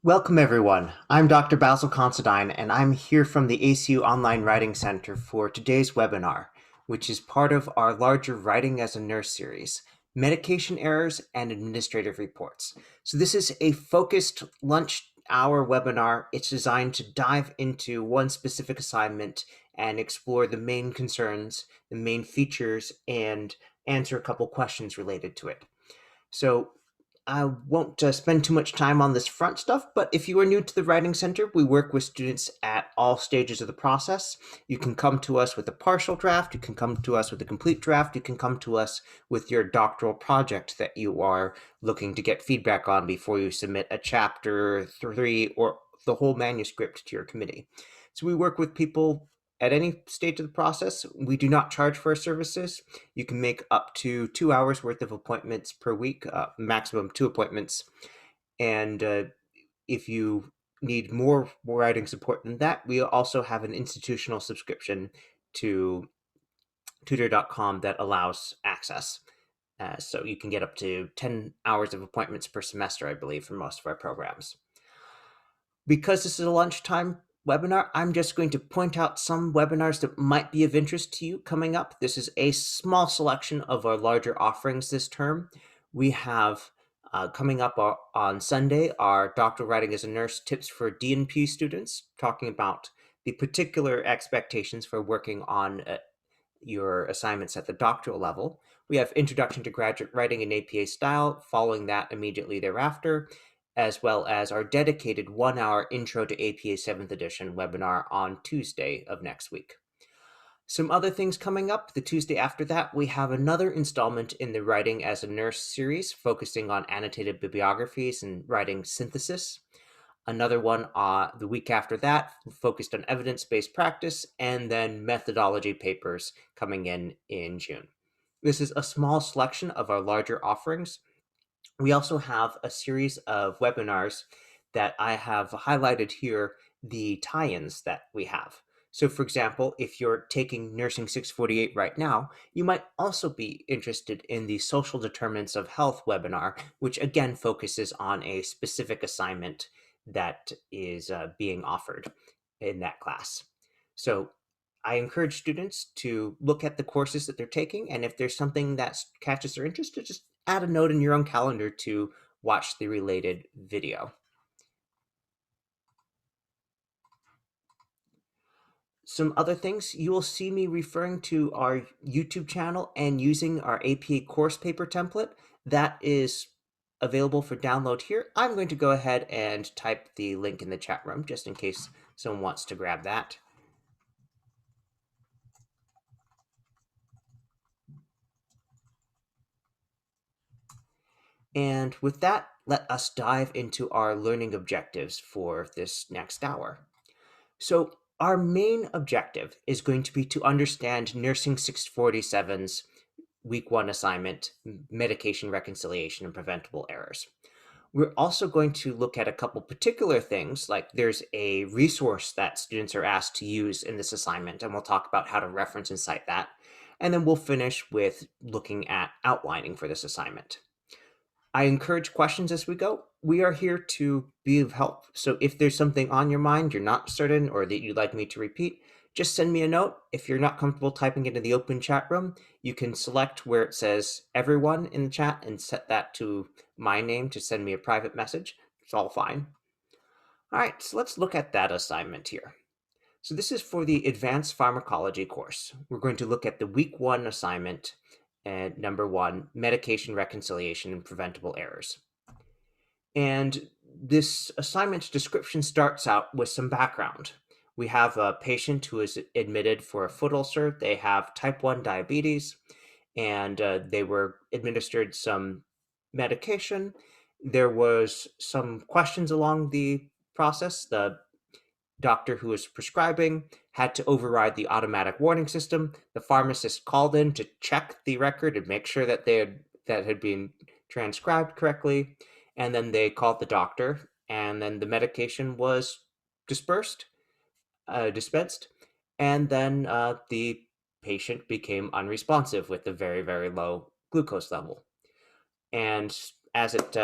Welcome, everyone. I'm Dr. Basil Considine, and I'm here from the ACU Online Writing Center for today's webinar, which is part of our larger Writing as a Nurse series, Medication Errors and Administrative Reports. So this is a focused lunch hour webinar. It's designed to dive into one specific assignment and explore the main concerns, the main features, and answer a couple questions related to it. So I won't spend too much time on this front stuff, but if you are new to the Writing Center, we work with students at all stages of the process. You can come to us with a partial draft, you can come to us with a complete draft, you can come to us with your doctoral project that you are looking to get feedback on before you submit a chapter 3 or the whole manuscript to your committee. So we work with people at any stage of the process. We do not charge for our services. You can make up to 2 hours worth of appointments per week, maximum 2 appointments. And if you need more writing support than that, we also have an institutional subscription to tutor.com that allows access. So you can get up to 10 hours of appointments per semester, I believe, for most of our programs. Because this is a lunchtime webinar, I'm just going to point out some webinars that might be of interest to you coming up. This is a small selection of our larger offerings this term. We have coming up on Sunday, our Doctoral Writing as a Nurse tips for D&P students, talking about the particular expectations for working on your assignments at the doctoral level. We have Introduction to Graduate Writing in APA Style, following that immediately thereafter, as well as our dedicated 1-hour Intro to APA 7th edition webinar on Tuesday of next week. Some other things coming up. The Tuesday after that, we have another installment in the Writing as a Nurse series, focusing on annotated bibliographies and writing synthesis. Another one the week after that, focused on evidence-based practice, and then methodology papers coming in June. This is a small selection of our larger offerings. We also have a series of webinars that I have highlighted here, the tie-ins that we have. So for example, if you're taking Nursing 648 right now, you might also be interested in the Social Determinants of Health webinar, which again focuses on a specific assignment that is being offered in that class. So I encourage students to look at the courses that they're taking, and if there's something that catches their interest, to just add a note in your own calendar to watch the related video. Some other things, you will see me referring to our YouTube channel and using our APA course paper template. That is available for download here. I'm going to go ahead and type the link in the chat room just in case someone wants to grab that. And with that, let us dive into our learning objectives for this next hour. So our main objective is going to be to understand Nursing 647's Week 1 assignment, Medication Reconciliation and Preventable Errors. We're also going to look at a couple particular things, like there's a resource that students are asked to use in this assignment, and we'll talk about how to reference and cite that. And then we'll finish with looking at outlining for this assignment. I encourage questions as we go. We are here to be of help. So if there's something on your mind you're not certain or that you'd like me to repeat, just send me a note. If you're not comfortable typing it in the open chat room, you can select where it says everyone in the chat and set that to my name to send me a private message. It's all fine. All right, so let's look at that assignment here. So this is for the Advanced Pharmacology course. We're going to look at the Week 1 assignment, and number 1, Medication Reconciliation and Preventable Errors. And this assignment's description starts out with some background. We have a patient who is admitted for a foot ulcer. They have type 1 diabetes, and they were administered some medication. There was some questions along the process. The doctor who was prescribing had to override the automatic warning system. The pharmacist called in to check the record and make sure that that had been transcribed correctly. And then they called the doctor, and then the medication was dispensed, and then the patient became unresponsive with a very, very low glucose level. And as it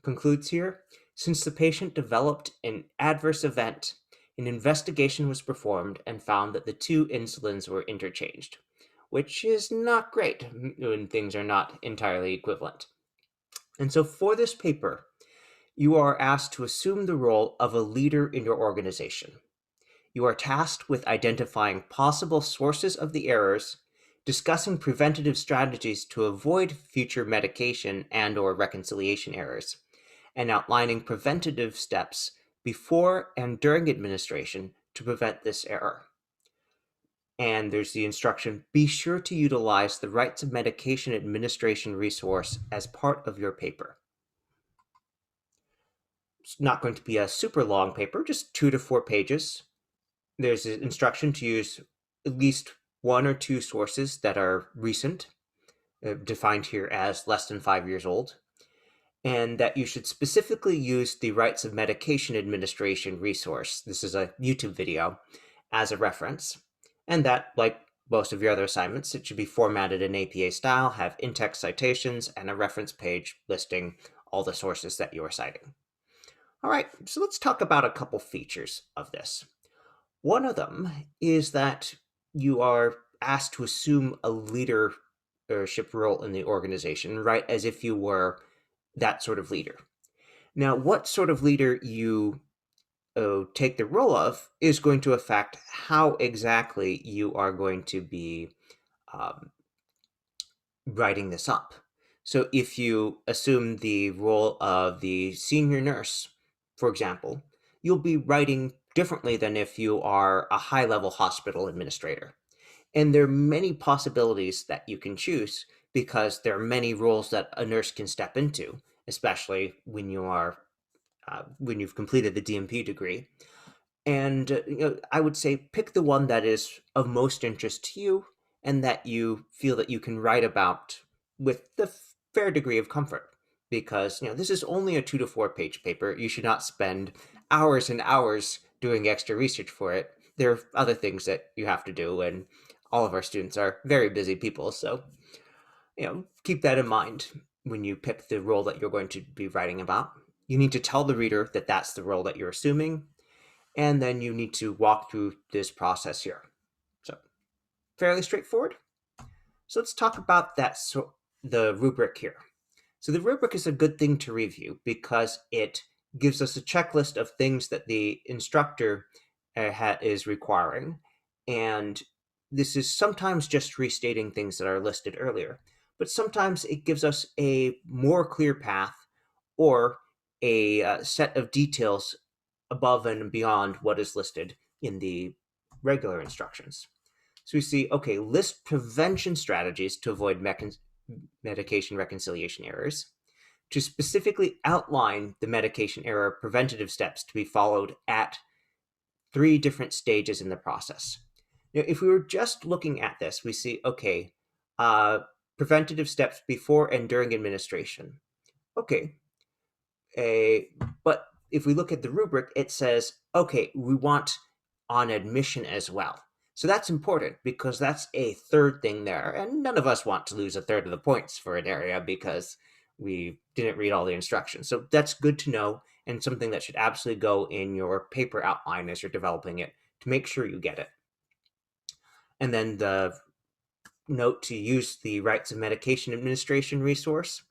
concludes here, Since the patient developed an adverse event, an investigation was performed and found that the two insulins were interchanged, which is not great when things are not entirely equivalent. And so for this paper, you are asked to assume the role of a leader in your organization. You are tasked with identifying possible sources of the errors, discussing preventative strategies to avoid future medication and/or reconciliation errors, and outlining preventative steps before and during administration to prevent this error. And there's the instruction, be sure to utilize the rights of medication administration resource as part of your paper. It's not going to be a super long paper, just 2 to 4 pages. There's an instruction to use at least 1 or 2 sources that are recent, defined here as less than 5 years old, and that you should specifically use the rights of medication administration resource. This is a YouTube video as a reference, and that, like most of your other assignments, it should be formatted in APA style, have in-text citations, and a reference page listing all the sources that you are citing. All right, so let's talk about a couple features of this. One of them is that you are asked to assume a leadership role in the organization, right, as if you were that sort of leader. Now, what sort of leader you take the role of is going to affect how exactly you are going to be um, writing this up. So if you assume the role of the senior nurse, for example, you'll be writing differently than if you are a high-level hospital administrator. And there are many possibilities that you can choose because there are many roles that a nurse can step into, especially when you've completed the DMP degree. And I would say pick the one that is of most interest to you and that you feel that you can write about with the fair degree of comfort. Because this is only a 2 to 4 page paper. You should not spend hours and hours doing extra research for it. There are other things that you have to do, and all of our students are very busy people. So keep that in mind when you pick the role that you're going to be writing about. You need to tell the reader that that's the role that you're assuming, and then you need to walk through this process here. So fairly straightforward. So let's talk about the rubric here. So the rubric is a good thing to review because it gives us a checklist of things that the instructor is requiring, and this is sometimes just restating things that are listed earlier, but sometimes it gives us a more clear path or a set of details above and beyond what is listed in the regular instructions. So we see, okay, list prevention strategies to avoid medication reconciliation errors, to specifically outline the medication error preventative steps to be followed at 3 different stages in the process. Now, if we were just looking at this, we see, okay, preventative steps before and during administration. Okay, but if we look at the rubric, it says, okay, we want on admission as well. So that's important because that's a third thing there. And none of us want to lose a third of the points for an area because we didn't read all the instructions. So that's good to know and something that should absolutely go in your paper outline as you're developing it to make sure you get it. And then the note to use the rights of medication administration resource.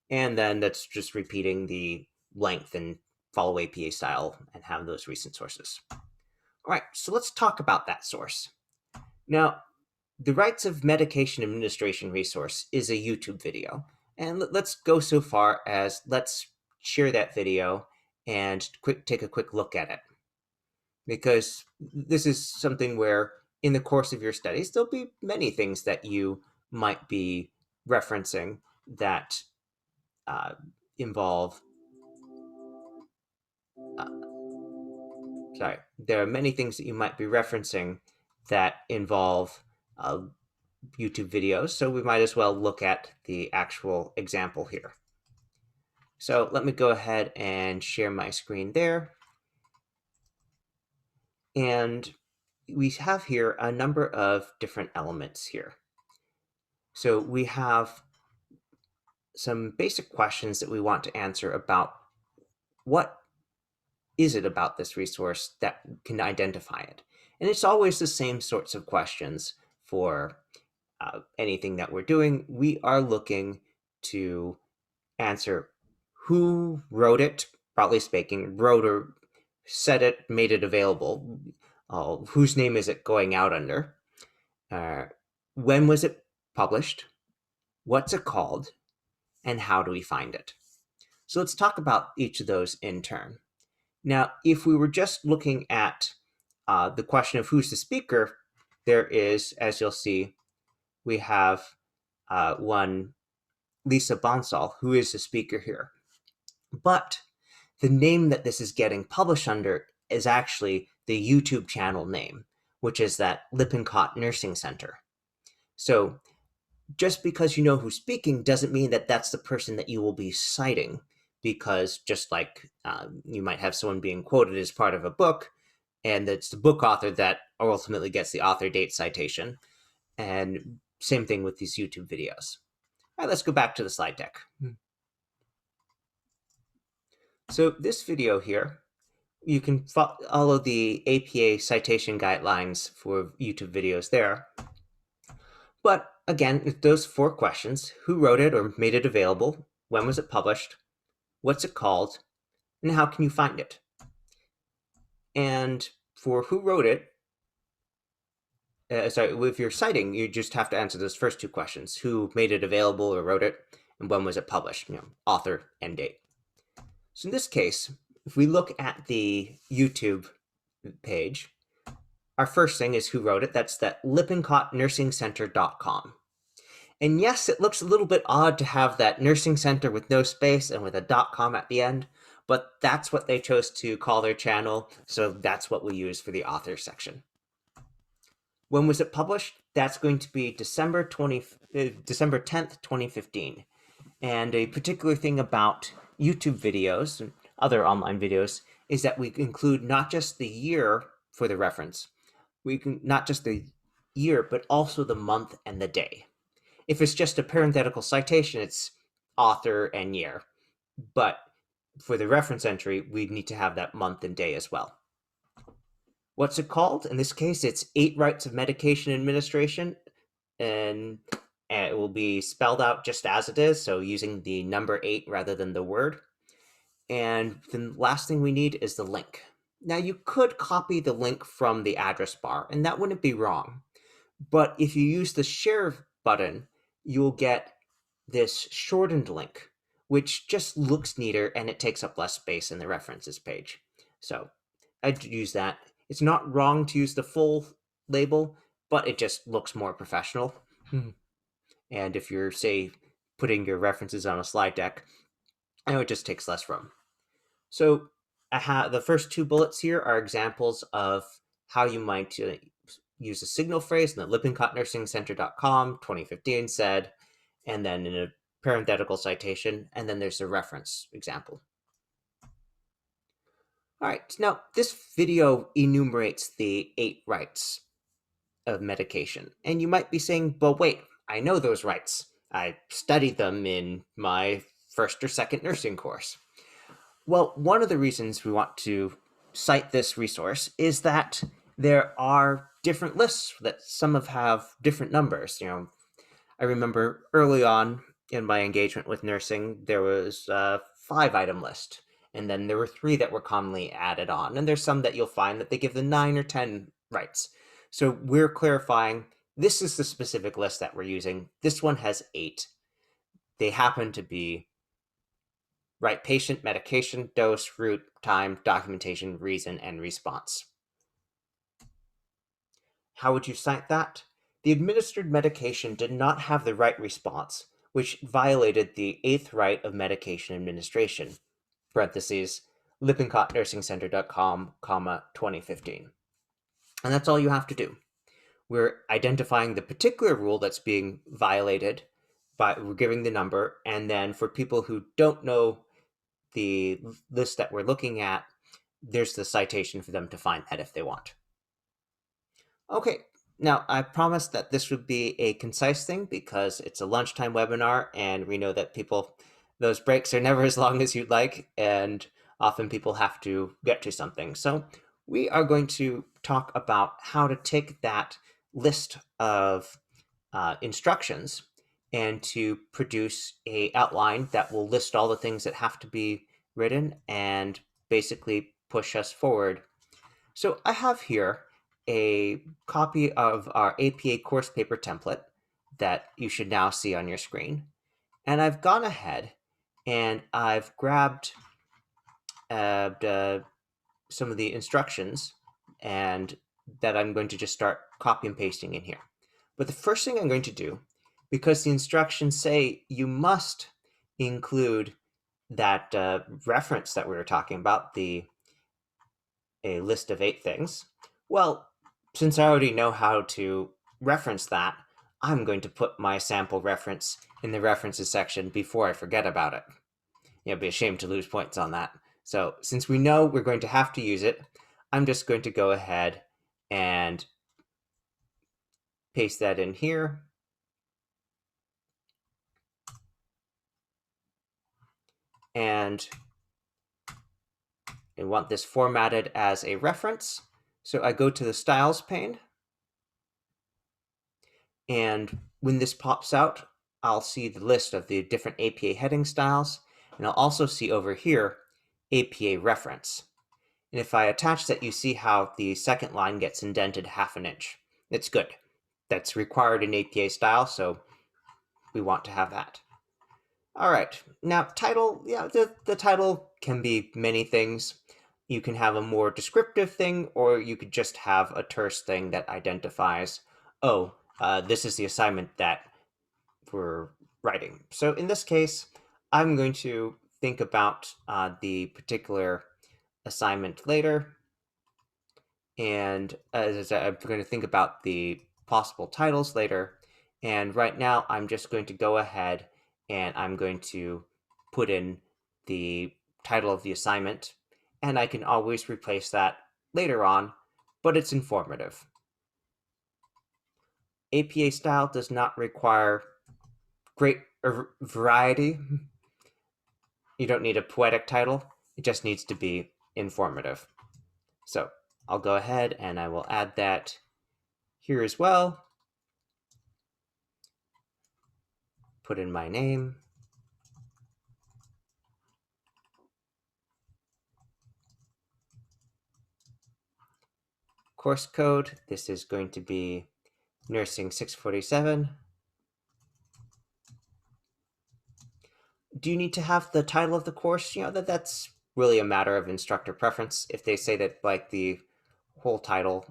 And then that's just repeating the length and follow APA style and have those recent sources. All right, so let's talk about that source. Now, the Rights of Medication Administration resource is a YouTube video. And let's go so far as let's share that video and take a quick look at it. Because this is something where in the course of your studies, there'll be many things that you might be referencing that involve there are many things that you might be referencing that involve YouTube videos, so we might as well look at the actual example here. So let me go ahead and share my screen there. And we have here a number of different elements here. So we have some basic questions that we want to answer about what is it about this resource that can identify it? And it's always the same sorts of questions for anything that we're doing. We are looking to answer who wrote it, broadly speaking, wrote or said it, made it available, whose name is it going out under, when was it published, what's it called, and how do we find it? So let's talk about each of those in turn. Now, if we were just looking at the question of who's the speaker, there is, as you'll see, we have one Lisa Bonsall, who is the speaker here. But the name that this is getting published under is actually the YouTube channel name, which is that Lippincott Nursing Center. So just because you know who's speaking doesn't mean that that's the person that you will be citing, because just like you might have someone being quoted as part of a book, and it's the book author that ultimately gets the author date citation, and same thing with these YouTube videos. All right, let's go back to the slide deck. So this video here, you can follow the APA citation guidelines for YouTube videos there. But again, with those 4 questions: who wrote it or made it available, when was it published, what's it called, and how can you find it? And for who wrote it, if you're citing, you just have to answer those first 2 questions: who made it available or wrote it, and when was it published, author and date. So in this case, if we look at the YouTube page, our first thing is who wrote it. That's that LippincottNursingCenter.com. And yes, it looks a little bit odd to have that nursing center with no space and with a .com at the end, but that's what they chose to call their channel, so that's what we use for the author section. When was it published? That's going to be December 10th, 2015. And a particular thing about YouTube videos and other online videos is that we include not just the year for the reference, not just the year, but also the month and the day. If it's just a parenthetical citation, it's author and year. But for the reference entry, we need to have that month and day as well. What's it called? In this case, it's 8 Rights of Medication Administration, and it will be spelled out just as it is, so using the number 8 rather than the word. And the last thing we need is the link. Now, you could copy the link from the address bar, and that wouldn't be wrong. But if you use the share button, you'll get this shortened link, which just looks neater and it takes up less space in the references page. So I'd use that. It's not wrong to use the full label, but it just looks more professional. And if you're, say, putting your references on a slide deck, I know it just takes less room. So the first 2 bullets here are examples of how you might use a signal phrase in the LippincottNursingCenter.com 2015 said, and then in a parenthetical citation, and then there's a reference example. All right, now this video enumerates the 8 rights of medication. And you might be saying, but wait, I know those rights. I studied them in my first or second nursing course. Well, one of the reasons we want to cite this resource is that there are different lists that some have different numbers. I remember early on in my engagement with nursing, there was a 5-item list, and then there were 3 that were commonly added on, and there's some that you'll find that they give the 9 or 10 rights. So we're clarifying this is the specific list that we're using. This one has 8. They happen to be right patient, medication, dose, route, time, documentation, reason, and response. How would you cite that? The administered medication did not have the right response, which violated the 8th right of medication administration, parentheses, LippincottNursingCenter.com, 2015. And that's all you have to do. We're identifying the particular rule that's being violated, we're giving the number, and then for people who don't know the list that we're looking at, there's the citation for them to find that if they want. Okay, now I promised that this would be a concise thing because it's a lunchtime webinar, and we know that those breaks are never as long as you'd like, and Often people have to get to something. So we are going to talk about how to take that list of instructions and to produce a outline that will list all the things that have to be written and basically push us forward. So I have here a copy of our APA course paper template that you should now see on your screen. And I've gone ahead and I've grabbed some of the instructions and that I'm going to just start copy and pasting in here. But the first thing I'm going to do, because the instructions say you must include that reference that we were talking about, a list of 8 things, well, since I already know how to reference that, I'm going to put my sample reference in the references section before I forget about it. It'd be a shame to lose points on that. So since we know we're going to have to use it, I'm just going to go ahead and paste that in here. And I want this formatted as a reference. So I go to the styles pane. And when this pops out, I'll see the list of the different APA heading styles. And I'll also see over here, APA reference. And if I attach that, you see how the second line gets indented 1/2 inch. It's good. That's required in APA style, so we want to have that. All right, now title, yeah, the title can be many things. You can have a more descriptive thing, or you could just have a terse thing that identifies, oh, this is the assignment that we're writing. So in this case, I'm going to think about the particular assignment later. And as I said, I'm going to think about the possible titles later. And right now, I'm just going to go ahead and I'm going to put in the title of the assignment. And I can always replace that later on, but it's informative. APA style does not require great variety. You don't need a poetic title. It just needs to be informative. So I'll go ahead and I will add that here as well. Put in my name. Course code, this is going to be nursing 647. Do you need to have the title of the course? That's really a matter of instructor preference. If they say that like the whole title,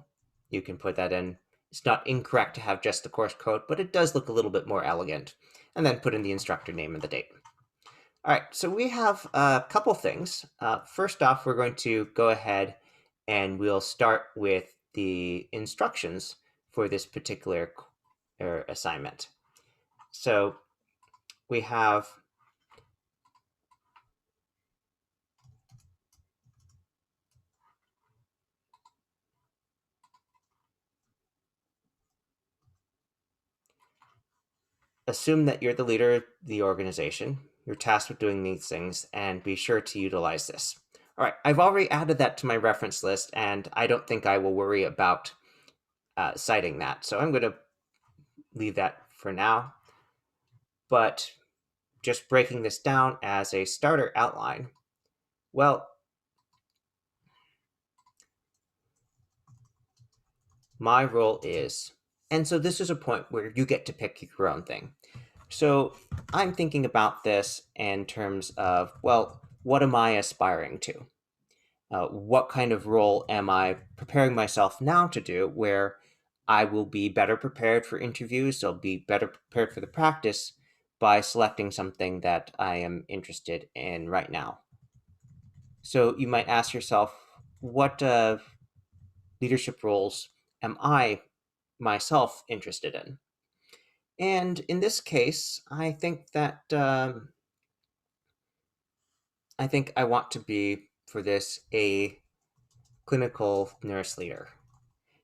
you can put that in. It's not incorrect to have just the course code, but it does look a little bit more elegant. And then put in the instructor name and the date. All right, so we have a couple things. First off, we're going to go ahead and we'll start with the instructions for this particular assignment. So we have assume that you're the leader of the organization. You're tasked with doing these things, and be sure to utilize this. All right, I've already added that to my reference list, and I don't think I will worry about citing that. So I'm going to leave that for now. But just breaking this down as a starter outline, well, my role is, and so this is a point where you get to pick your own thing. So I'm thinking about this in terms of, well, what am I aspiring to? What kind of role am I preparing myself now to do where I will be better prepared for interviews, I'll be better prepared for the practice by selecting something that I am interested in right now. So you might ask yourself, what leadership roles am I myself interested in? And in this case, I think that I want to be, for this, a clinical nurse leader.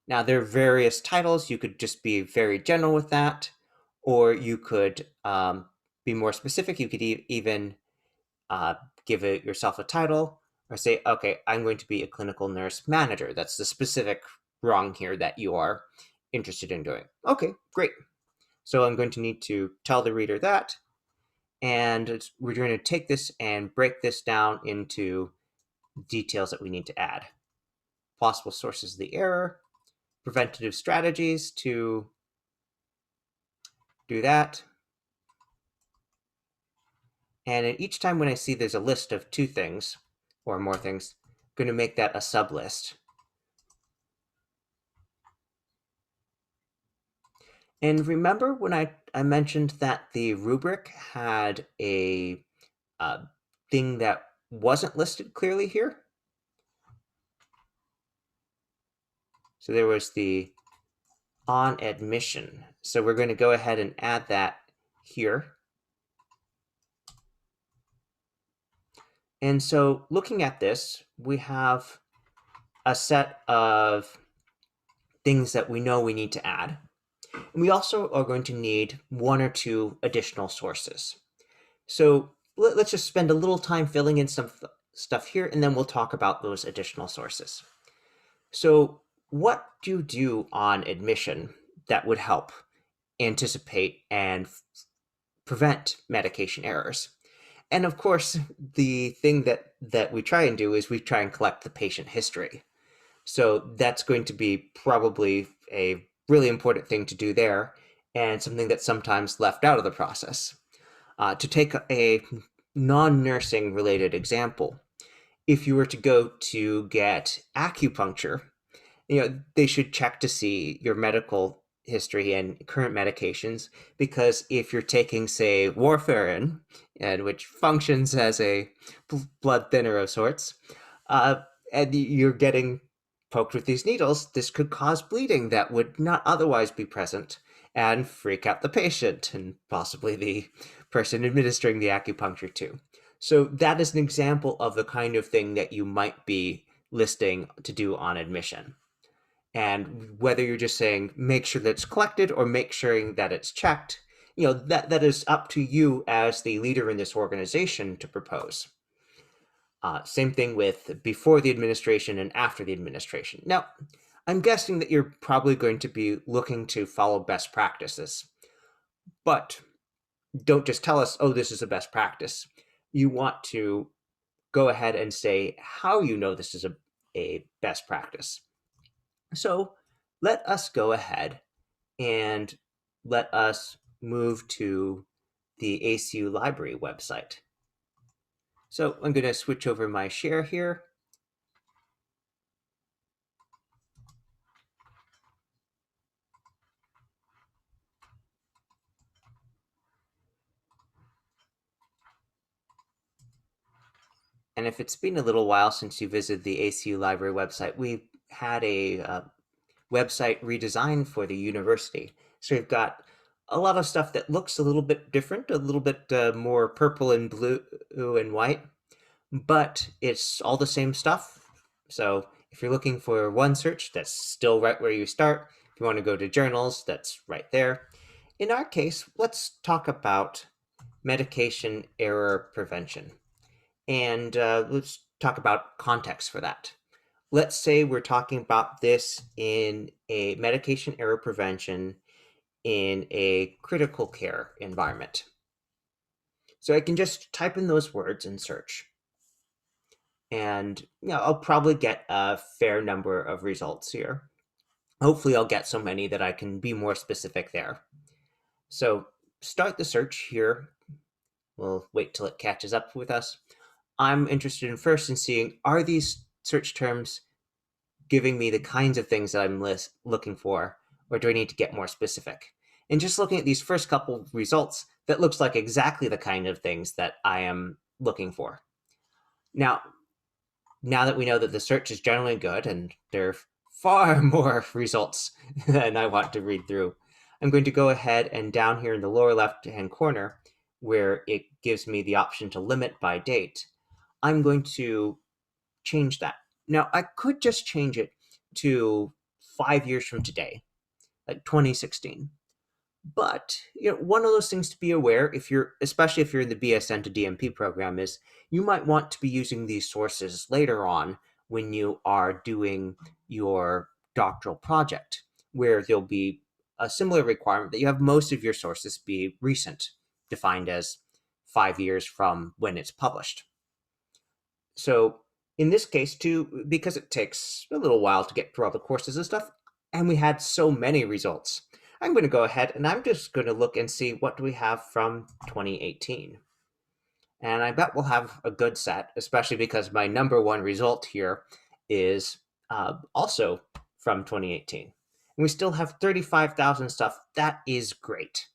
Now, there are various titles. You could just be very general with that, or you could be more specific. You could even give yourself a title, or say, okay, I'm going to be a clinical nurse manager. That's the specific rung here that you are interested in doing. Okay, great. So I'm going to need to tell the reader that, and we're going to take this and break this down into details that we need to add. Possible sources of the error, preventative strategies to do that. And each time when I see there's a list of 2 things or more things, I'm going to make that a sublist. And remember when I mentioned that the rubric had a thing that wasn't listed clearly here? So there was the on admission. So we're going to go ahead and add that here. And so looking at this, we have a set of things that we know we need to add. And we also are going to need 1 or 2 additional sources. So let's just spend a little time filling in some stuff here, and then we'll talk about those additional sources. So what do you do on admission that would help anticipate and prevent medication errors? And of course, the thing that we try and do is we try and collect the patient history. So that's going to be probably a really important thing to do there, and something that's sometimes left out of the process. To take a non-nursing related example, if you were to go to get acupuncture, they should check to see your medical history and current medications, because if you're taking, say, warfarin, and which functions as a blood thinner of sorts, and you're getting poked with these needles, this could cause bleeding that would not otherwise be present and freak out the patient and possibly the person administering the acupuncture too. So that is an example of the kind of thing that you might be listing to do on admission. And whether you're just saying make sure that it's collected or make sure that it's checked, that is up to you as the leader in this organization to propose. Same thing with before the administration and after the administration. Now, I'm guessing that you're probably going to be looking to follow best practices, but don't just tell us, oh, this is a best practice. You want to go ahead and say how you know this is a best practice. So let us go ahead and let us move to the ACU library website. So I'm going to switch over my share here. And if it's been a little while since you visited the ACU library website, we had a website redesign for the university. So we've got a lot of stuff that looks a little bit different, a little bit more purple and blue and white, but it's all the same stuff. So if you're looking for one search, that's still right where you start. If you want to go to journals, that's right there. In our case, let's talk about medication error prevention. And let's talk about context for that. Let's say we're talking about this in a medication error prevention in a critical care environment. So I can just type in those words and search. And I'll probably get a fair number of results here. Hopefully I'll get so many that I can be more specific there. So start the search here. We'll wait till it catches up with us. I'm interested in first in seeing, are these search terms giving me the kinds of things that I'm looking for, or do I need to get more specific? And just looking at these first couple results, that looks like exactly the kind of things that I am looking for. Now that we know that the search is generally good, and there are far more results than I want to read through, I'm going to go ahead and down here in the lower left-hand corner, where it gives me the option to limit by date, I'm going to change that. Now, I could just change it to 5 years from today, like 2016. But one of those things to be aware, especially if you're in the BSN to DMP program, is you might want to be using these sources later on when you are doing your doctoral project, where there'll be a similar requirement that you have most of your sources be recent, defined as 5 years from when it's published. So in this case, too, because it takes a little while to get through all the courses and stuff, and we had so many results, I'm going to go ahead and I'm just going to look and see what do we have from 2018. And I bet we'll have a good set, especially because my number one result here is also from 2018. And we still have 35,000 stuff. That is great.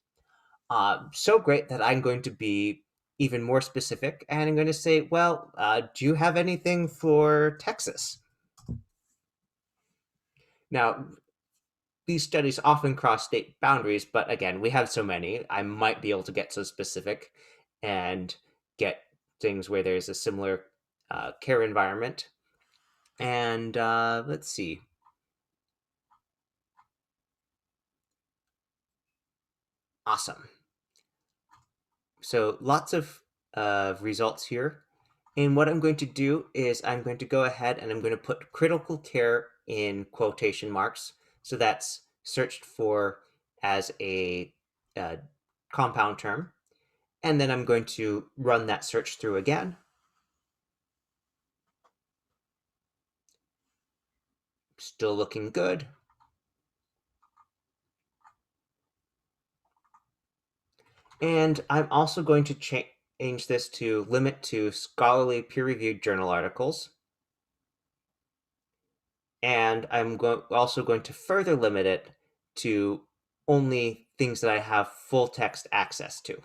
So great that I'm going to be even more specific, and I'm going to say, well, do you have anything for Texas? Now, these studies often cross state boundaries, but again, we have so many, I might be able to get so specific and get things where there's a similar care environment. And let's see. Awesome. So lots of results here. And what I'm going to do is I'm going to go ahead and I'm going to put critical care in quotation marks. So that's searched for as a compound term. And then I'm going to run that search through again. Still looking good. And I'm also going to change this to limit to scholarly peer-reviewed journal articles. And I'm also going to further limit it to only things that I have full text access to,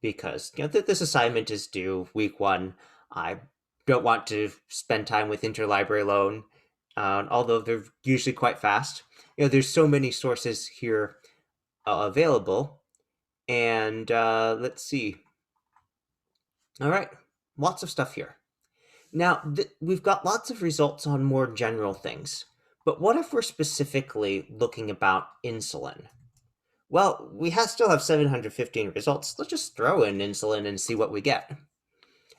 because this assignment is due week 1. I don't want to spend time with Interlibrary Loan, although they're usually quite fast. There's so many sources here available, and let's see. All right, lots of stuff here. Now, we've got lots of results on more general things, but what if we're specifically looking about insulin? Well, we still have 715 results. Let's just throw in insulin and see what we get.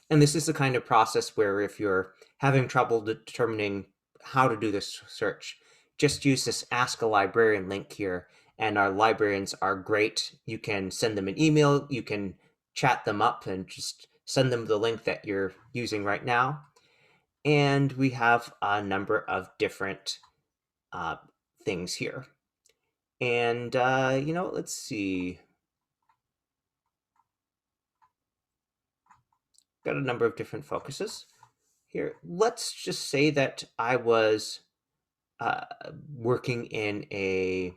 And this is the kind of process where if you're having trouble determining how to do this search, just use this Ask a Librarian link here, and our librarians are great. You can send them an email, you can chat them up and just send them the link that you're using right now. And we have a number of different things here. And, let's see. Got a number of different focuses here. Let's just say that I was working in the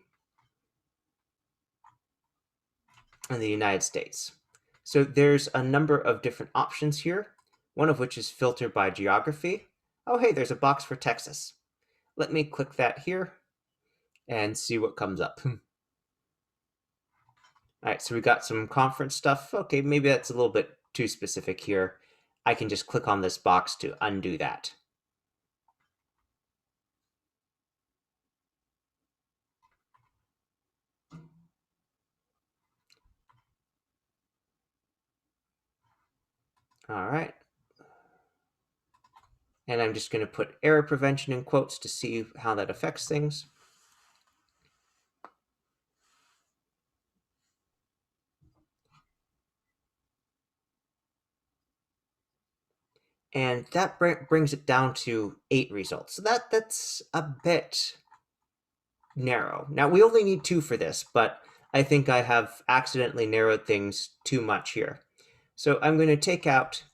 United States. So there's a number of different options here, one of which is filter by geography. Oh, hey, there's a box for Texas. Let me click that here and see what comes up. All right, so we got some conference stuff. Okay, maybe that's a little bit too specific here. I can just click on this box to undo that. All right. And I'm just going to put error prevention in quotes to see how that affects things. And that brings it down to 8 results. So that's a bit narrow. Now, we only need 2 for this, but I think I have accidentally narrowed things too much here. So I'm going to take out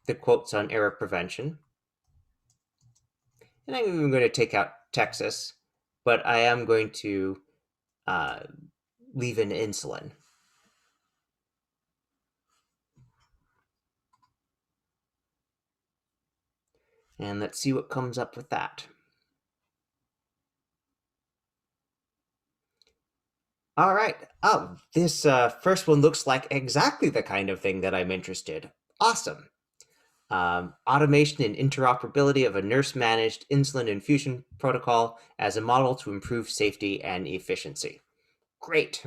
the quotes on error prevention. And I'm even going to take out Texas, but I am going to leave in insulin. And let's see what comes up with that. All right. Oh, this first one looks like exactly the kind of thing that I'm interested. Awesome. Automation and interoperability of a nurse-managed insulin infusion protocol as a model to improve safety and efficiency. Great.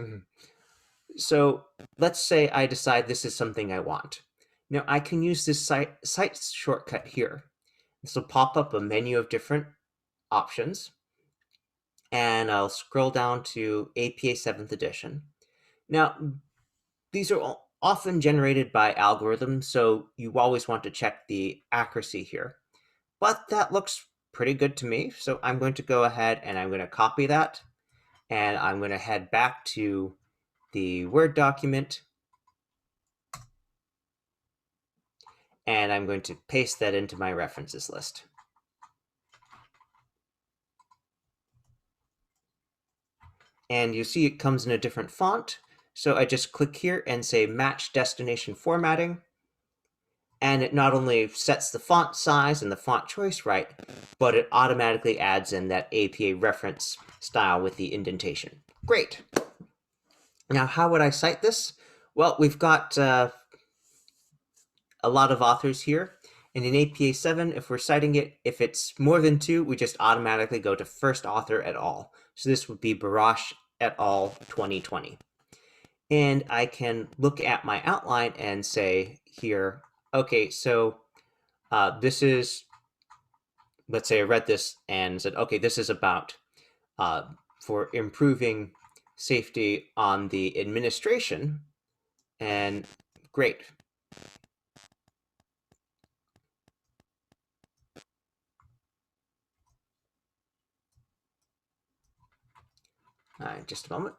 So let's say I decide this is something I want. Now I can use this site shortcut here. This will pop up a menu of different options, and I'll scroll down to APA 7th edition. Now, these are often generated by algorithms, so you always want to check the accuracy here. But that looks pretty good to me, so I'm going to go ahead and I'm going to copy that, and I'm going to head back to the Word document, and I'm going to paste that into my references list. And you see it comes in a different font, so I just click here and say Match Destination Formatting, and it not only sets the font size and the font choice right, but it automatically adds in that APA reference style with the indentation. Great. Now, how would I cite this? Well, we've got a lot of authors here. And in APA 7, if we're citing it, if it's more than 2, we just automatically go to first author et al. So this would be Barash et al. 2020. And I can look at my outline and say here, okay, so this is, let's say I read this and said, okay, this is about for improving safety on the administration. And great. Just a moment.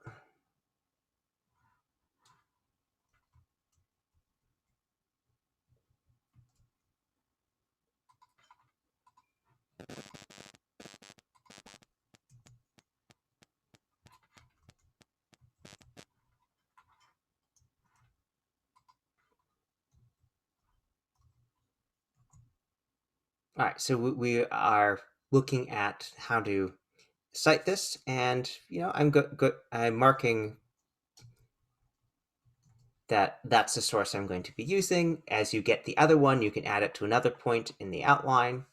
All right, so we are looking at how to cite this, and I'm marking that that's the source I'm going to be using. As you get the other one, you can add it to another point in the outline,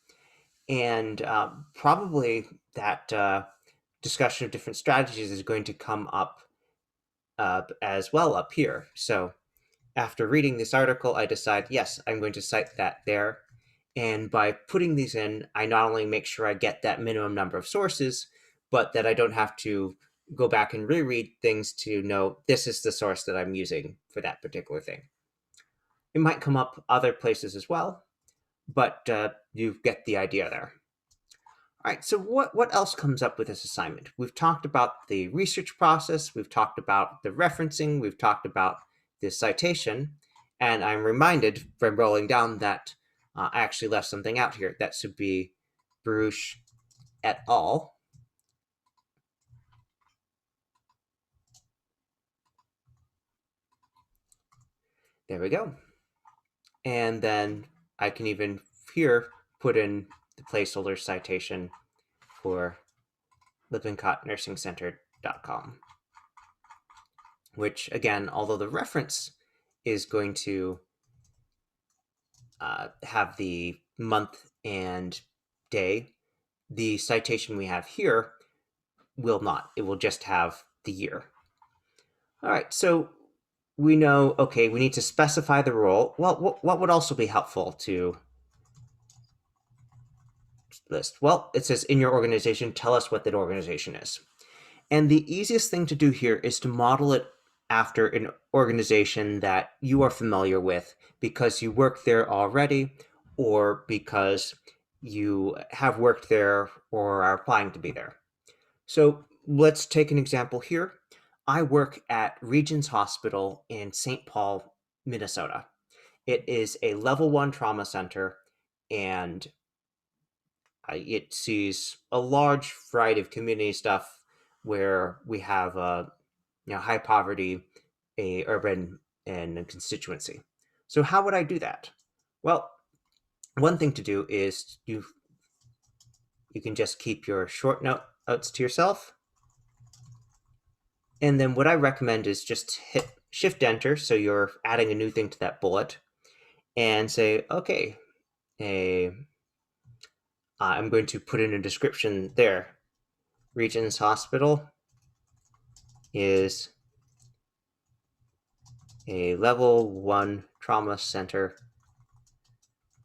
and probably that discussion of different strategies is going to come up as well up here. So after reading this article, I decide, yes, I'm going to cite that there. And by putting these in, I not only make sure I get that minimum number of sources, but that I don't have to go back and reread things to know this is the source that I'm using for that particular thing. It might come up other places as well, but you get the idea there. All right, so what else comes up with this assignment? We've talked about the research process, we've talked about the referencing, we've talked about the citation, and I'm reminded from rolling down that I actually left something out here. That should be Baruch et al. There we go. And then I can even here put in the placeholder citation for lippincott-nursing-center.com, which again, although the reference is going to have the month and day, the citation we have here will not. It will just have the year. All right, so we know, okay, we need to specify the role. Well, what would also be helpful to list? Well, it says in your organization, tell us what that organization is. And the easiest thing to do here is to model it after an organization that you are familiar with because you work there already or because you have worked there or are applying to be there. So let's take an example here. I work at Regions Hospital in St. Paul, Minnesota. It is a level 1 trauma center, and it sees a large variety of community stuff where we have high poverty, a urban, and a constituency. So how would I do that? Well, one thing to do is you can just keep your short notes to yourself. And then what I recommend is just hit Shift Enter, so you're adding a new thing to that bullet, and say, okay, I'm going to put in a description there. Regions Hospital, is a level 1 trauma center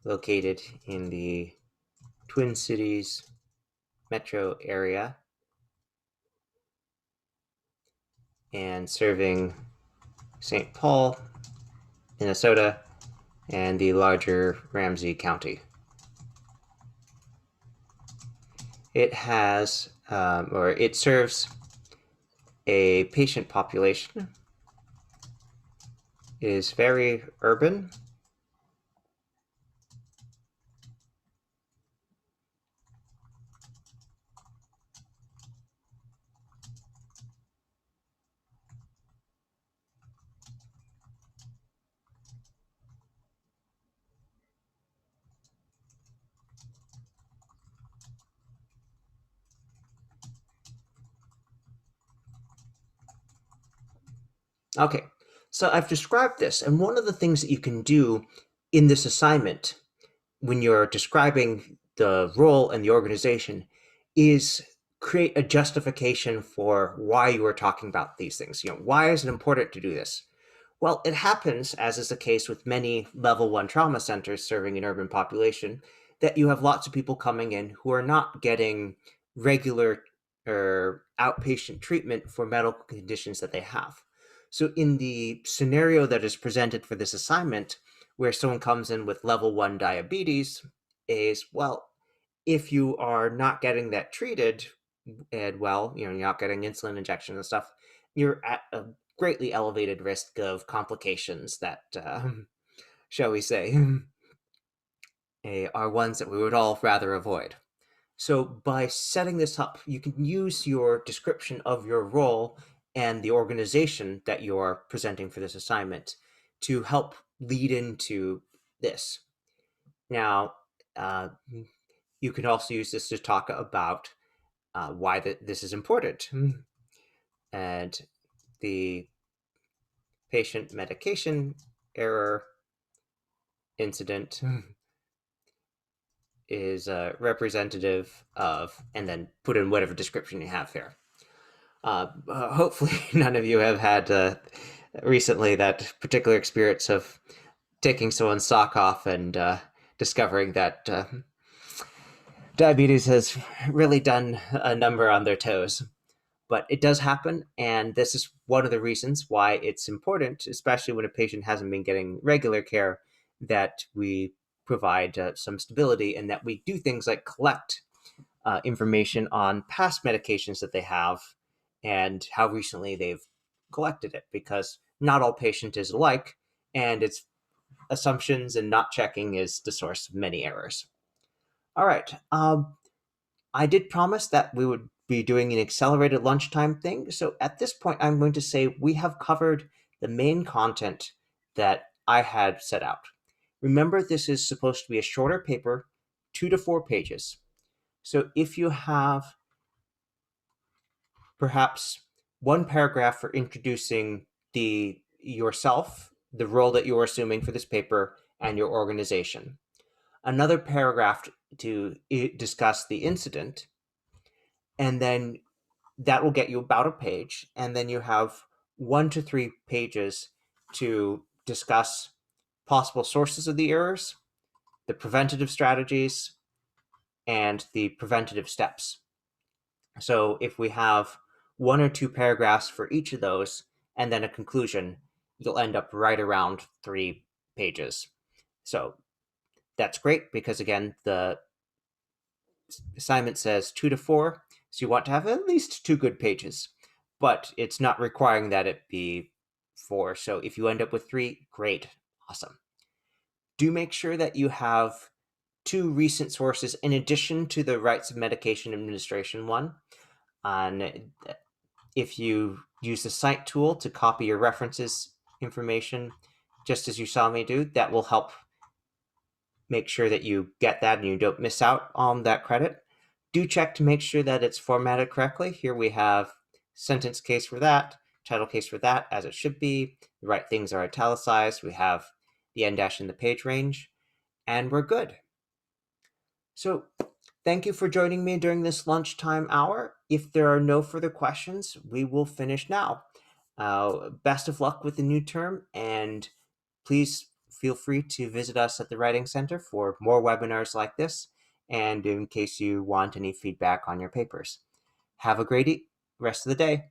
located in the Twin Cities metro area and serving St. Paul, Minnesota, and the larger Ramsey County. It has, or it serves a patient population. It is very urban. Okay, so I've described this, and one of the things that you can do in this assignment when you're describing the role and the organization is create a justification for why you are talking about these things. Why is it important to do this? Well, it happens, as is the case with many level 1 trauma centers serving an urban population, that you have lots of people coming in who are not getting regular or outpatient treatment for medical conditions that they have. So in the scenario that is presented for this assignment, where someone comes in with level 1 diabetes, is, well, if you are not getting that treated and well, you're not getting insulin injections and stuff, you're at a greatly elevated risk of complications that, shall we say, are ones that we would all rather avoid. So by setting this up, you can use your description of your role and the organization that you're presenting for this assignment to help lead into this. Now, you can also use this to talk about why this is important. And the patient medication error incident is representative of, and then put in whatever description you have here. Hopefully none of you have had recently that particular experience of taking someone's sock off and discovering that diabetes has really done a number on their toes. But it does happen, and this is one of the reasons why it's important, especially when a patient hasn't been getting regular care, that we provide some stability and that we do things like collect information on past medications that they have and how recently they've collected it, because not all patient is alike, and its assumptions and not checking is the source of many errors. All right. I did promise that we would be doing an accelerated lunchtime thing. So at this point, I'm going to say we have covered the main content that I had set out. Remember, this is supposed to be a shorter paper, 2 to 4 pages. So if you have perhaps one paragraph for introducing yourself, the role that you're assuming for this paper, and your organization, another paragraph to discuss the incident, and then that will get you about a page, and then you have 1 to 3 pages to discuss possible sources of the errors, the preventative strategies, and the preventative steps. So if we have 1 or 2 paragraphs for each of those, and then a conclusion, you'll end up right around 3 pages. So that's great, because again, the assignment says 2 to 4, so you want to have at least 2 good pages, but it's not requiring that it be 4. So if you end up with 3, great, awesome. Do make sure that you have 2 recent sources in addition to the rights of medication administration one. And if you use the cite tool to copy your references information, just as you saw me do, that will help make sure that you get that and you don't miss out on that credit. Do check to make sure that it's formatted correctly. Here we have sentence case for that, title case for that, as it should be. The right things are italicized. We have the end dash in the page range, and we're good. So Thank you for joining me during this lunchtime hour. If there are no further questions, we will finish now. Best of luck with the new term, and please feel free to visit us at the Writing Center for more webinars like this, and in case you want any feedback on your papers. Have a great rest of the day.